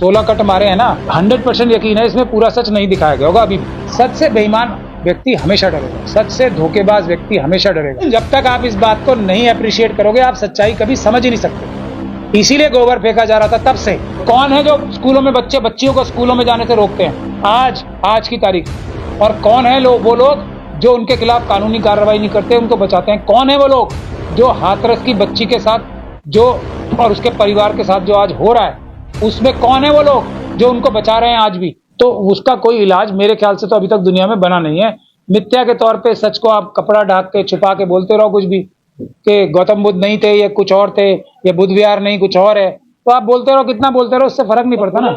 16 cut मारे हैं ना, 100% यकीन है इसमें पूरा सच नहीं दिखाया गया होगा अभी भी। सच से बेईमान व्यक्ति हमेशा डरेगा, सच से धोखेबाज व्यक्ति हमेशा डरेगा। जब तक आप इस बात को नहीं अप्रिशिएट करोगे, आप सच्चाई कभी समझ ही नहीं सकते। इसीलिए गोबर फेंका जा रहा था तब से। कौन है जो स्कूलों में बच्चियों को स्कूलों में जाने से रोकते हैं आज की तारीख, और कौन है वो लोग जो उनके खिलाफ कानूनी कार्रवाई नहीं करते, उनको बचाते हैं? कौन है वो लोग जो हाथरस की बच्ची के साथ जो और उसके परिवार के साथ जो आज हो रहा है, उसमें कौन है वो लोग जो उनको बचा रहे हैं आज भी? तो उसका कोई इलाज मेरे ख्याल से तो अभी तक दुनिया में बना नहीं है। मिथ्या के तौर पे सच को आप कपड़ा ढाक के छुपा के बोलते रहो कुछ भी, कि गौतम बुद्ध नहीं थे, ये कुछ और थे, ये बुद्ध विहार नहीं कुछ और है, तो आप बोलते रहो, कितना बोलते रहो, उससे फर्क नहीं पड़ता ना।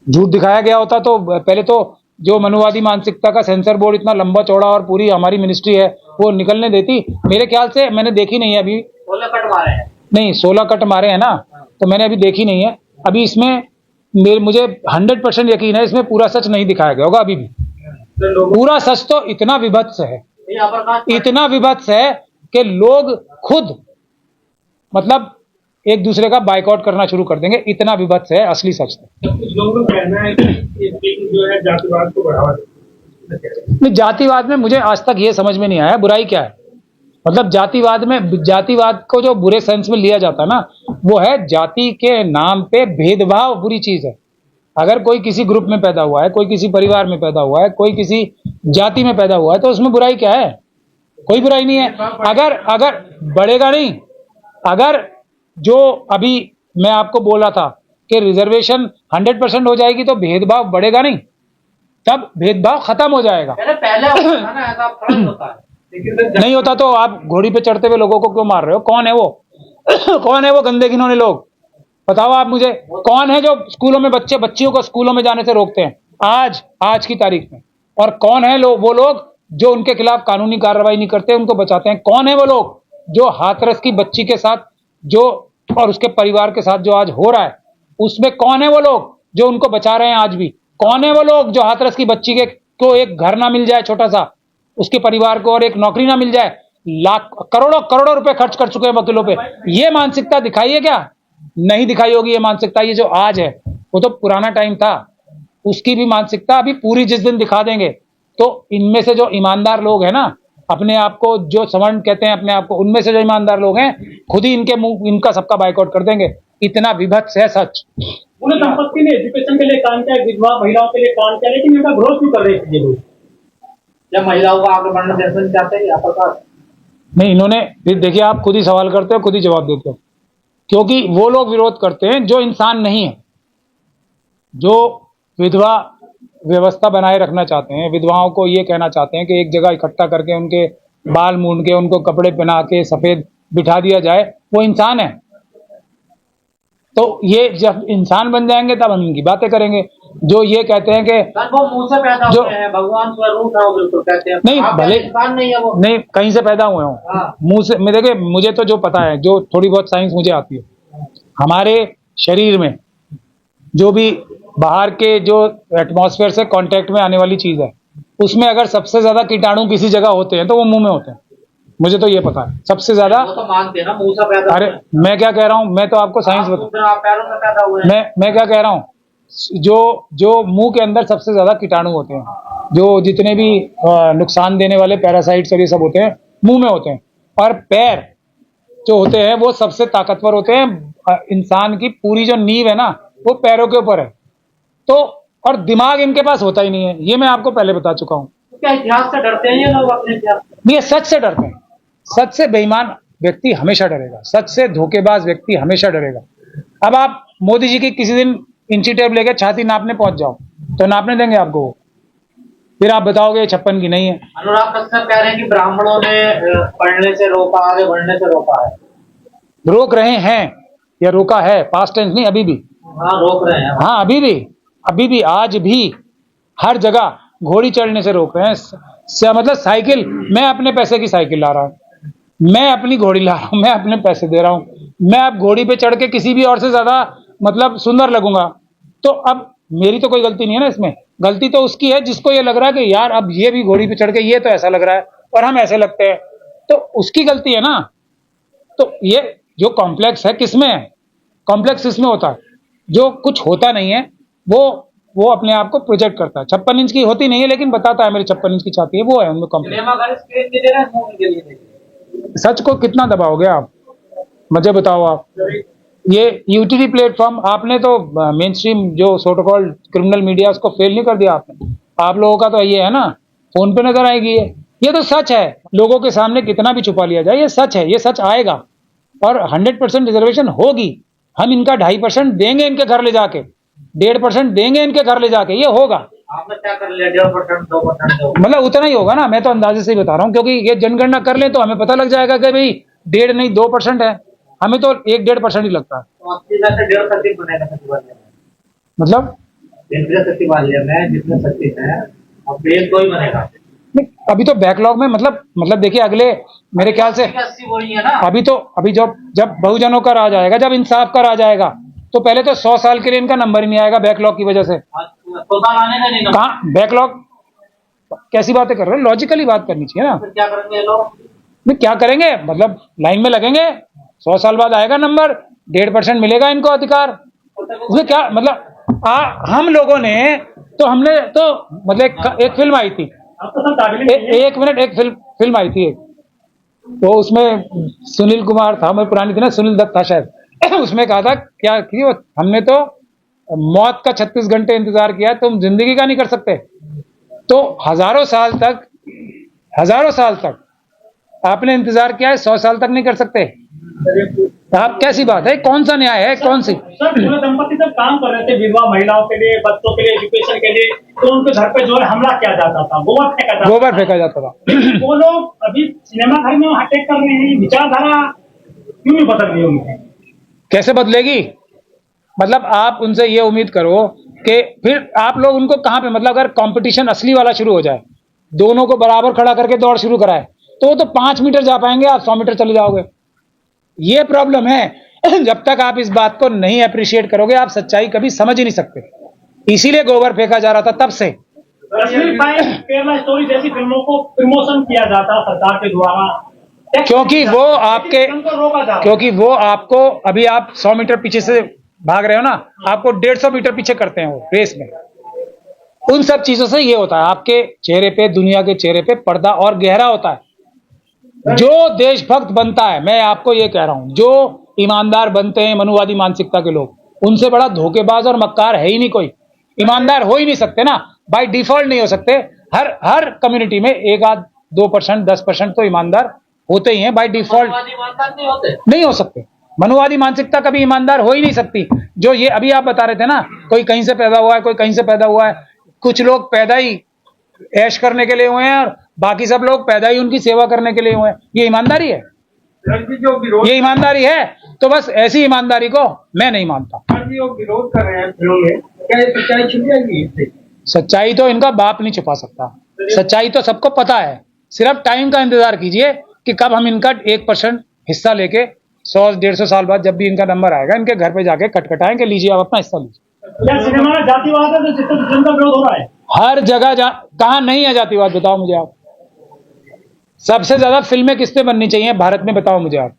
झूठ दिखाया गया होता तो पहले तो जो मनुवादी मानसिकता का सेंसर बोर्ड इतना लंबा चौड़ा और पूरी हमारी मिनिस्ट्री है वो निकलने देती? मेरे ख्याल से मैंने देखी नहीं है अभी। 16 कट मारे हैं। नहीं, 16 कट मारे हैं ना, तो मैंने अभी देखी नहीं है। अभी इसमें मुझे 100% यकीन है इसमें पूरा सच नहीं दिखाया गया होगा अभी भी। पूरा सच तो इतना विभत्स है, इतना विभत्स है कि लोग खुद मतलब एक दूसरे का बाइकआउट करना शुरू कर देंगे, इतना विभत्स है असली सच। कुछ लोगों का कहना है कि जो है जातिवाद को बढ़ावा देते हैं। जातिवाद में मुझे आज तक ये समझ में नहीं आया बुराई क्या है। मतलब जातिवाद को जो बुरे सेंस में लिया जाता है ना, वो है जाति के नाम पे भेदभाव बुरी चीज है। अगर कोई किसी ग्रुप में पैदा हुआ है, कोई किसी परिवार में पैदा हुआ है, कोई किसी जाति में पैदा हुआ है, तो उसमें बुराई क्या है? कोई बुराई नहीं है। अगर बढ़ेगा नहीं, अगर जो अभी मैं आपको बोला था कि रिजर्वेशन 100% हो जाएगी तो भेदभाव बढ़ेगा नहीं, तब भेदभाव खत्म हो जाएगा। पहले होता ना, ऐसा फर्क होता है। नहीं होता तो आप घोड़ी पे चढ़ते हुए लोगों को क्यों मार रहे हो? कौन है वो कौन है वो गंदे घिनौने लोग? बताओ आप मुझे, कौन है जो स्कूलों में बच्चियों को स्कूलों में जाने से रोकते हैं आज की तारीख में? और कौन है वो लोग जो उनके खिलाफ कानूनी कार्रवाई नहीं करते, उनको बचाते हैं? कौन है वो लोग जो हाथरस की बच्ची के साथ जो और उसके परिवार के साथ जो आज हो रहा है, उसमें कौन है वो लोग जो उनको बचा रहे हैं आज भी? कौन है वो लोग जो हाथरस की बच्ची को एक घर ना मिल जाए छोटा सा, उसके परिवार को, और एक नौकरी ना मिल जाए, लाख करोड़ों रुपए खर्च कर चुके हैं वकीलों पे? ये मानसिकता दिखाई है क्या? नहीं दिखाई होगी ये मानसिकता। ये जो आज है वो तो पुराना टाइम था, उसकी भी मानसिकता अभी पूरी जिस दिन दिखा देंगे। तो इनमें से जो ईमानदार लोग हैं ना, अपने आप को जो सवर्ण कहते हैं अपने आप को, उनमें से जो ईमानदार लोग हैं खुद ही इनका सबका बाइकआउट कर देंगे। इतना विभत्स है सच। उन्हें संपत्ति ने एजुकेशन के लिए काम किया, विधवा महिलाओं के लिए काम किया, लेकिन इनका विरोध क्यों कर रहे थे ये लोग? जब महिलाओं को आगे बढ़ना दर्शन चाहते हैं यहाँ पर नहीं, इन्होंने फिर देखिए, आप खुद ही सवाल करते हो, खुद ही जवाब देते हो। क्योंकि वो लोग विरोध करते हैं जो इंसान नहीं है, जो विधवा व्यवस्था बनाए रखना चाहते हैं, विधवाओं को ये कहना चाहते हैं कि एक जगह इकट्ठा करके उनके बाल मूंड के, उनको कपड़े पहना के सफेद बिठा दिया जाए, वो इंसान है। तो ये जब इंसान बन जाएंगे तब हम इनकी बातें करेंगे। जो ये कहते हैं कि वो मुंह से पैदा हुए हैं, भगवान स्वरूप है, वो बिल्कुल कहते हैं नहीं, भले इंसान नहीं है वो, नहीं कहीं से पैदा हुए हों, मुंह से। मैं देखिए, मुझे तो जो पता है, जो थोड़ी बहुत साइंस मुझे आती है, हमारे शरीर में जो भी बाहर के जो एटमॉस्फेयर से कांटेक्ट में आने वाली चीज है, उसमें अगर सबसे ज्यादा कीटाणु किसी जगह होते हैं तो वो मुंह में होते हैं। मुझे तो ये पता है सबसे ज्यादा। वो तो मानते हैं ना, मुंह से पैदा। अरे मैं क्या कह रहा हूँ, मैं तो आपको साइंस बता, पैरों में पैदा हुए हैं। मैं क्या कह रहा हूँ, जो मुंह के अंदर सबसे ज्यादा कीटाणु होते हैं, जो जितने भी नुकसान देने वाले पैरासाइट्स और ये सब होते हैं, मुंह में होते हैं। और पैर जो होते हैं वो सबसे ताकतवर होते हैं। इंसान की पूरी जो नींव है ना, वो पैरों के ऊपर है। तो और दिमाग इनके पास होता ही नहीं है, ये मैं आपको पहले बता चुका हूँ। क्या इतिहास से डरते हैं ये लोग? अपने इतिहास ये सच से डरते हैं। सच से बेईमान व्यक्ति हमेशा डरेगा, सच से धोखेबाज व्यक्ति हमेशा डरेगा। अब आप मोदी जी की किसी दिन इंची टेप लेके छाती नापने पहुंच जाओ तो नापने देंगे आपको? फिर आप बताओगे 56 की नहीं है। अनुराग कश्यप कह रहे हैं कि ब्राह्मणों ने पढ़ने से रोका, आगे बढ़ने से रोका है। रोक रहे हैं या रोका है? पास्ट टेंस नहीं, अभी भी। हाँ, रोक रहे हैं। हाँ, अभी भी आज भी हर जगह घोड़ी चढ़ने से रोक रहे हैं। मतलब साइकिल, मैं अपने पैसे की साइकिल ला रहा हूँ, मैं अपनी घोड़ी ला रहा हूँ, मैं अपने पैसे दे रहा हूँ। मैं अब घोड़ी पे चढ़ के किसी भी और से ज्यादा मतलब सुंदर लगूंगा, तो अब मेरी तो कोई गलती नहीं है ना इसमें। गलती तो उसकी है जिसको ये लग रहा है कि यार अब ये भी घोड़ी पे चढ़ के ये तो ऐसा लग रहा है और हम ऐसे लगते हैं, तो उसकी गलती है ना। तो ये जो कॉम्प्लेक्स है किसमें है? कॉम्प्लेक्स इसमें होता है जो कुछ होता नहीं है वो अपने आप को प्रोजेक्ट करता है। 56 इंच की होती नहीं है लेकिन बताता है मेरी 56 इंच की छाती है, वो है उनमें कॉम्प्लेक्स। सिनेमा घर स्क्रीन नहीं दे रहा है मूवी के लिए। सच को कितना दबाओगे आप, मुझे बताओ आप। ये यूटीटी प्लेटफॉर्म आपने तो मेन स्ट्रीम जो सो कॉल्ड क्रिमिनल मीडिया उसको फेल नहीं कर दिया आपने। आप लोगों का तो ये है ना, फोन पे नजर आएगी ये तो सच है। लोगों के सामने कितना भी छुपा लिया जाए, ये सच है, ये सच आएगा और 100% रिजर्वेशन होगी। हम इनका 2.5% देंगे इनके घर ले जाके, 1.5% देंगे इनके घर ले जाके, ये होगा। आपने क्या कर लिया? 1.5%, 2%? मतलब उतना ही होगा ना, मैं तो अंदाजे से ही बता रहा हूँ, क्योंकि ये जनगणना कर ले तो हमें पता लग जाएगा कि भाई 1.5 नहीं 2% है। हमें तो 1-1.5% ही लगता है। तो आपकी वजह से 1.5% बनेगा सचिवालय में, मतलब केंद्रीय सचिवालय में जितने सचिव हैं अब 1 2 ही बनेगा। नहीं, अभी तो बैकलॉग में मतलब देखिए अगले मेरे ख्याल से 80 वो ही है ना। अभी जब बहुजनों का राज आएगा, जब इंसाफ का राज आएगा, तो पहले तो 100 साल के लिए इनका नंबर ही नहीं आएगा बैकलॉग की वजह से। तो साल आने का नहीं ना। कहाँ बैकलॉग, कैसी बातें कर रहे हो? लॉजिकली बात करनी चाहिए ना। फिर क्या करेंगे ये लोग? नहीं क्या करेंगे, मतलब लाइन में लगेंगे, 100 साल बाद आएगा नंबर, 1.5% मिलेगा इनको अधिकार। उसमें क्या मतलब हम लोगों ने तो हमने तो मतलब एक फिल्म आई थी, एक मिनट, एक फिल्म आई थी एक, तो उसमें सुनील कुमार था, मैं पुरानी थी ना, सुनील दत्त था शायद उसमें कहा था क्या कि हमने तो मौत का 36 घंटे इंतजार किया, तुम जिंदगी का नहीं कर सकते। तो हजारों साल तक आपने इंतजार किया है, 100 साल तक नहीं कर सकते आप? कैसी बात है, कौन सा न्याय है, कौन सी? सर पूरे दंपति जब काम कर रहे थे विधवा महिलाओं के लिए, बच्चों के लिए, एजुकेशन के लिए, तो उनके घर पे जो है हमला किया जाता था, गोबर फेंका जाता था। वो लोग अभी सिनेमा घर में अटैक कर रहे हैं, विचारधारा क्यों नहीं बदल रही उनकी? कैसे बदलेगी? मतलब आप उनसे ये उम्मीद करो कि फिर आप लोग उनको कहां पे, मतलब अगर कंपटीशन असली वाला शुरू हो जाए, दोनों को बराबर खड़ा करके दौड़ शुरू कराए, तो 5 मीटर जा पाएंगे, आप 100 मीटर चले जाओगे। ये प्रॉब्लम है। जब तक आप इस बात को नहीं अप्रिशिएट करोगे, आप सच्चाई कभी समझ ही नहीं सकते। इसीलिए गोबर फेंका जा रहा था तब से। केरला स्टोरी जैसी फिल्मों को प्रमोशन किया जाता सरकार के द्वारा, क्योंकि वो आपको अभी आप 100 मीटर पीछे से भाग रहे हो ना, आपको 150 मीटर पीछे करते हैं वो रेस में। उन सब चीजों से ये होता है, आपके चेहरे पे, दुनिया के चेहरे पे पर्दा और गहरा होता है। जो देशभक्त बनता है, मैं आपको ये कह रहा हूं, जो ईमानदार बनते हैं मनुवादी मानसिकता के लोग, उनसे बड़ा धोखेबाज और मक्कार है ही नहीं कोई। ईमानदार हो ही नहीं सकते ना, बाय डिफॉल्ट नहीं हो सकते। हर कम्युनिटी में 1-2%, 10% तो ईमानदार होते ही हैं बाय डिफॉल्ट। नहीं हो सकते। मनुवादी मानसिकता कभी ईमानदार हो ही नहीं सकती। जो ये अभी आप बता रहे थे ना, कोई कहीं से पैदा हुआ है, कोई कहीं से पैदा हुआ है, कुछ लोग पैदा ही ऐश करने के लिए हुए हैं और बाकी सब लोग पैदा ही उनकी सेवा करने के लिए हुए हैं। ये ईमानदारी है? ये ईमानदारी है? तो बस ऐसी ईमानदारी को मैं नहीं मानता। विरोध कर रहे हैं फिल्मों में, क्या सच्चाई छुप जाएगी? सच्चाई तो इनका बाप नहीं छुपा सकता। सच्चाई तो सबको पता है, सिर्फ टाइम का इंतजार कीजिए कि कब हम इनका 1% हिस्सा लेके 100-150 साल बाद जब भी इनका नंबर आएगा, इनके घर पे जाके खटखटाएं कि लीजिए आप अपना हिस्सा लीजिए। क्या सिनेमा में जातिवाद है तो जितना विरोध हो रहा है? हर जगह कहां नहीं है जातिवाद, बताओ मुझे आप। सबसे ज्यादा फिल्में किस पे बननी चाहिए भारत में, बताओ मुझे आप।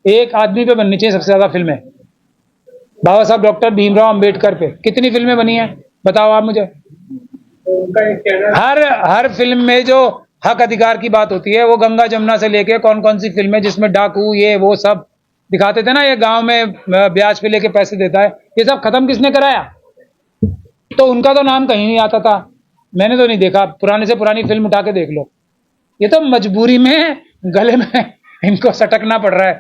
एक आदमी पे बननी चाहिए सबसे ज्यादा फिल्में, बाबा साहब डॉक्टर भीमराव अंबेडकर पे। कितनी फिल्में बनी हैं बताओ आप मुझे। हर फिल्म में जो हक अधिकार की बात होती है, वो गंगा जमुना से लेके कौन कौन सी फिल्में जिसमें डाकू ये वो सब दिखाते थे ना, ये गांव में ब्याज पे लेके पैसे देता है, ये सब खत्म किसने कराया? तो उनका तो नाम कहीं नहीं आता था, मैंने तो नहीं देखा। पुराने से पुरानी फिल्म उठा के देख लो। ये तो मजबूरी में गले में इनको सटकना पड़ रहा है,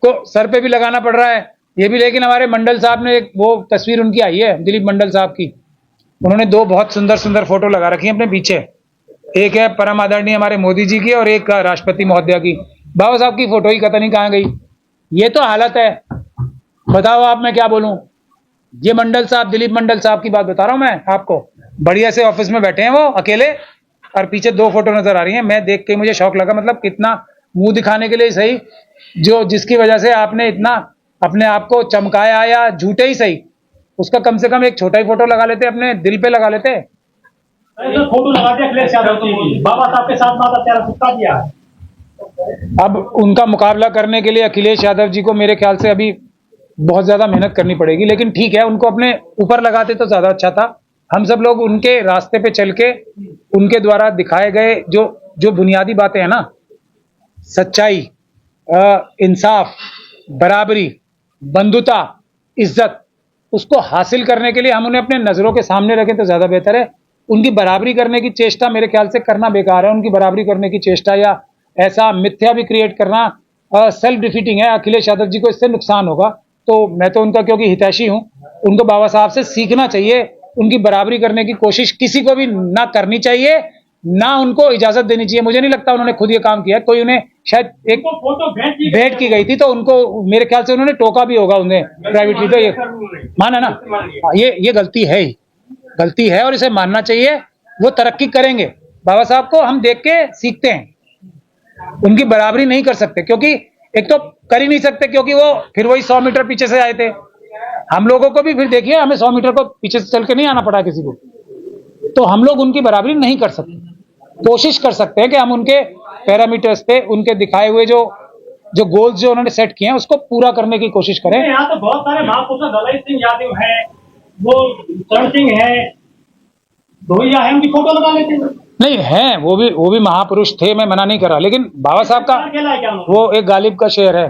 को सर पे भी लगाना पड़ रहा है ये भी। लेकिन हमारे मंडल साहब ने एक वो तस्वीर उनकी आई है, दिलीप मंडल साहब की, उन्होंने 2 बहुत सुंदर सुंदर फोटो लगा रखी है अपने पीछे। एक है परम आदरणीय हमारे मोदी जी की और एक राष्ट्रपति महोदया की। बाबा साहब की फोटो ही पता नहीं कहां गई। ये तो हालत है, बताओ आप, मैं क्या बोलूं। ये मंडल साहब, दिलीप मंडल साहब की बात बता रहा हूं मैं आपको। बढ़िया से ऑफिस में बैठे हैं वो अकेले, और पीछे 2 फोटो नजर आ रही हैं। मैं देख के मुझे शौक लगा, मतलब कितना मुंह दिखाने के लिए सही, जो जिसकी वजह से आपने इतना अपने आप को चमकाया, या झूठे ही सही, उसका कम से कम एक छोटा ही फोटो लगा लेते, अपने दिल पे लगा लेते। फोटो लगा दिया अखिलेश यादव जी, बाबा साहब के साथ माता प्यारा चिपका दिया। अब उनका मुकाबला करने के लिए अखिलेश यादव जी को मेरे ख्याल से अभी बहुत ज्यादा मेहनत करनी पड़ेगी, लेकिन ठीक है, उनको अपने ऊपर लगाते तो ज्यादा अच्छा था। हम सब लोग उनके रास्ते पे चल के उनके द्वारा दिखाए गए जो बुनियादी बातें हैं ना, सच्चाई, इंसाफ, बराबरी, बंधुता, इज्जत, उसको हासिल करने के लिए हम उन्हें अपने नजरों के सामने रखें तो ज्यादा बेहतर है। उनकी बराबरी करने की चेष्टा मेरे ख्याल से करना बेकार है। उनकी बराबरी करने की चेष्टा या ऐसा मिथ्या भी क्रिएट करना सेल्फ डिफीटिंग है। अखिलेश यादव जी को इससे नुकसान होगा। तो मैं तो उनका क्योंकि हितैषी हूं, उनको बाबा साहब से सीखना चाहिए। उनकी बराबरी करने की कोशिश किसी को भी ना करनी चाहिए, ना उनको इजाजत देनी चाहिए। मुझे नहीं लगता उन्होंने खुद ये काम किया है, कोई उन्हें शायद एक फोटो भेंट की गई थी तो उनको मेरे ख्याल से उन्होंने टोका भी होगा उन्हें प्राइवेटली। तो ये माना ना, ये गलती है ही, गलती है और इसे मानना चाहिए। वो तरक्की करेंगे, बाबा साहब को हम देख के सीखते हैं। उनकी बराबरी नहीं कर सकते क्योंकि एक तो कर ही नहीं सकते, क्योंकि वो फिर वही 100 मीटर पीछे से आए थे। हम लोगों को भी फिर देखिए, हमें 100 मीटर को पीछे से चल के नहीं आना पड़ा किसी को, तो हम लोग उनकी बराबरी नहीं कर सकते। कोशिश कर सकते हैं कि हम उनके पैरामीटर्स पे, उनके दिखाए हुए जो गोल्स जो उन्होंने सेट किए हैं उसको पूरा करने की कोशिश करें। यहाँ तो बहुत सारे महापुरुष, दलाई सिंह यादव है, वो चरण सिंह है, धोइया है, उनकी फोटो लगा लेते हैं। नहीं है, वो भी महापुरुष थे, मैं मना नहीं कर रहा, लेकिन बाबा साहब का वो एक गालिब का शेर है,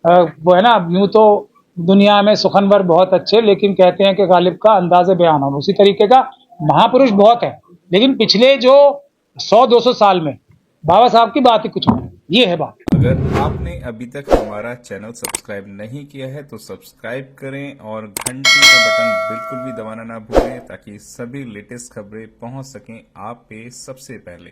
वो है ना, यूं तो दुनिया में सुखनवर बहुत अच्छे, लेकिन कहते हैं कि गालिब का अंदाज़े बयान हो। उसी तरीके का महापुरुष बहुत है, लेकिन पिछले जो 100-200 साल में बाबा साहब की बात ही कुछ नहीं। ये है बात। अगर आपने अभी तक हमारा चैनल सब्सक्राइब नहीं किया है तो सब्सक्राइब करें और घंटी का बटन बिल्कुल भी दबाना ना भूलें, ताकि सभी लेटेस्ट खबरें पहुंच सकें आप पे सबसे पहले।